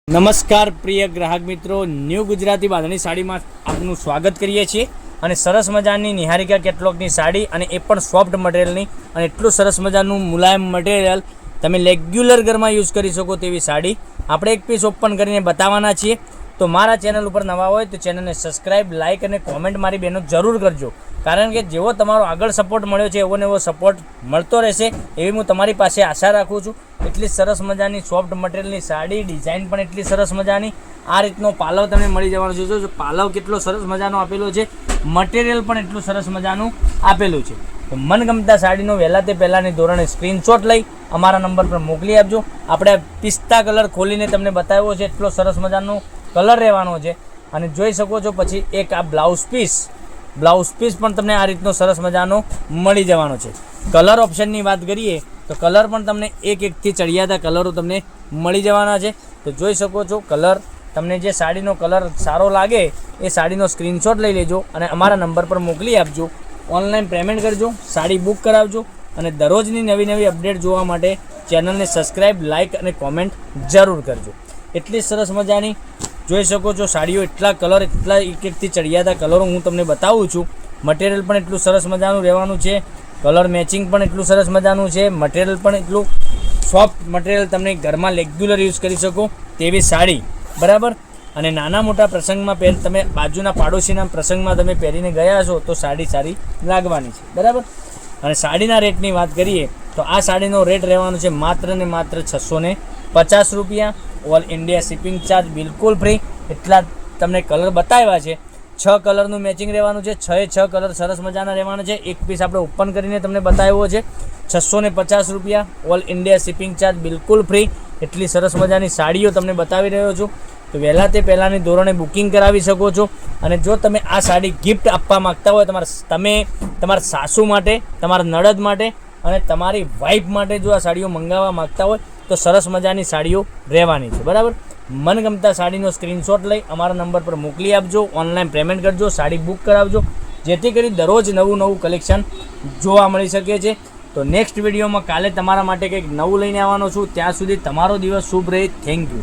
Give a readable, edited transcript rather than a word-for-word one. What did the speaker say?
નમસ્કાર પ્રિય ગ્રાહક મિત્રો, ન્યૂ ગુજરાતી બાંધણી સાડીમાં આપનું સ્વાગત કરીએ છીએ અને સરસ મજાની નિહારિકા કેટલોગની સાડી અને એ પણ સોફ્ટ મટીરિયલની અને એટલું સરસ મજાનું મુલાયમ મટીરિયલ તમે રેગ્યુલર ઘરમાં યુઝ કરી શકો તેવી સાડી આપણે એક પીસ ઓપન કરીને બતાવવાના છીએ। તો મારા ચેનલ ઉપર નવા હોય તો ચેનલને સબસ્ક્રાઈબ, લાઇક અને કોમેન્ટ મારી બહેનો જરૂર કરજો, કારણ કે જેવો તમારો આગળ સપોર્ટ મળ્યો છે એવો ને એવો સપોર્ટ મળતો રહેશે એવી હું તમારી પાસે આશા રાખું છું। એટલી સરસ મજાની સોફ્ટ મટીરિયલની સાડી, ડિઝાઇન પણ એટલી સરસ મજાની, આ રીતનો પાલવ તમને મળી જવાનો છે। જો પાલવ કેટલો સરસ મજાનો આપેલો છે, મટીરિયલ પણ એટલું સરસ મજાનું આપેલું છે। તો મનગમતા સાડીનો વહેલા તે પહેલાંની ધોરણે સ્ક્રીનશોટ લઈ અમારા નંબર પર મોકલી આપજો। આપણે પિસ્તા કલર ખોલીને તમને બતાવ્યો છે, એટલો સરસ મજાનો કલર રહેવાનો છે અને જોઈ શકો છો। પછી એક આ બ્લાઉઝ પીસ પણ તમને આ રીતનો સરસ મજાનો મળી જવાનો છે। કલર ઓપ્શનની વાત કરીએ તો કલર પણ તમને એકથી ચડિયાતા કલરો તમને મળી જવાના છે। તો જોઈ શકો છો, કલર તમને જે સાડીનો કલર સારો લાગે એ સાડીનો સ્ક્રીનશોટ લઈ લેજો અને અમારા નંબર પર મોકલી આપજો। ઓનલાઈન પેમેન્ટ કરજો, સાડી બુક કરાવજો અને દરરોજની નવી અપડેટ જોવા માટે ચેનલને સબસ્ક્રાઈબ, લાઇક અને કોમેન્ટ જરૂર કરજો। એટલી સરસ મજાની જોઈ શકો છો સાડીઓ, એટલા કલર, એટલા એકથી ચડિયાતા કલરો હું તમને બતાવું છું। મટીરિયલ પણ એટલું સરસ મજાનું રહેવાનું છે, કલર મેચિંગ પણ એટલું સરસ મજાનું છે, મટીરિયલ પણ એટલું સોફ્ટ મટીરિયલ તમને ઘરમાં રેગ્યુલર યુઝ કરી શકો તેવી સાડી, બરાબર। અને નાના મોટા પ્રસંગમાં તમે બાજુના પાડોશીના પ્રસંગમાં તમે પહેરીને ગયા છો તો સાડી સારી લાગવાની છે, બરાબર। અને સાડીના રેટની વાત કરીએ તો આ સાડીનો રેટ રહેવાનો છે માત્ર ને માત્ર 650 રૂપિયા। ઓલ ઇન્ડિયા શિપિંગ ચાર્જ બિલકુલ ફ્રી। એટલા તમને કલર બતાવ્યા છે, 6 કલરનું મેચિંગ રહેવાનું છે, 6 કલર સરસ મજાના રહેવાના છે। એક પીસ આપણે ઓપન કરીને તમને બતાવ્યો છે, 650 રૂપિયા, ઓલ ઇન્ડિયા શિપિંગ ચાર્જ બિલકુલ ફ્રી। એટલી સરસ મજાની સાડીઓ તમને બતાવી રહ્યો છું, તો વહેલા તે પહેલાંની ધોરણે બુકિંગ કરાવી શકો છો। અને જો તમે આ સાડી ગિફ્ટ આપવા માગતા હોય, તમારા સાસુ માટે, તમારા નણદ માટે અને તમારી વાઈફ માટે જો આ સાડીઓ મંગાવવા માગતા હોય તો સરસ મજાની સાડીઓ રહેવાની છે, બરાબર। મનગમતા સાડીનો સ્ક્રીનશોટ લઈ અમારા નંબર પર મોકલી આપજો, ઓનલાઈન પેમેન્ટ કરજો, સાડી બુક કરાવજો, જેથી કરી દરરોજ નવું કલેક્શન જોવા મળી શકે છે। તો નેક્સ્ટ વિડીયોમાં કાલે તમારા માટે કંઈક નવું લઈને આવવાનો છું। ત્યાં સુધી તમારો દિવસ શુભ રહે। Thank you.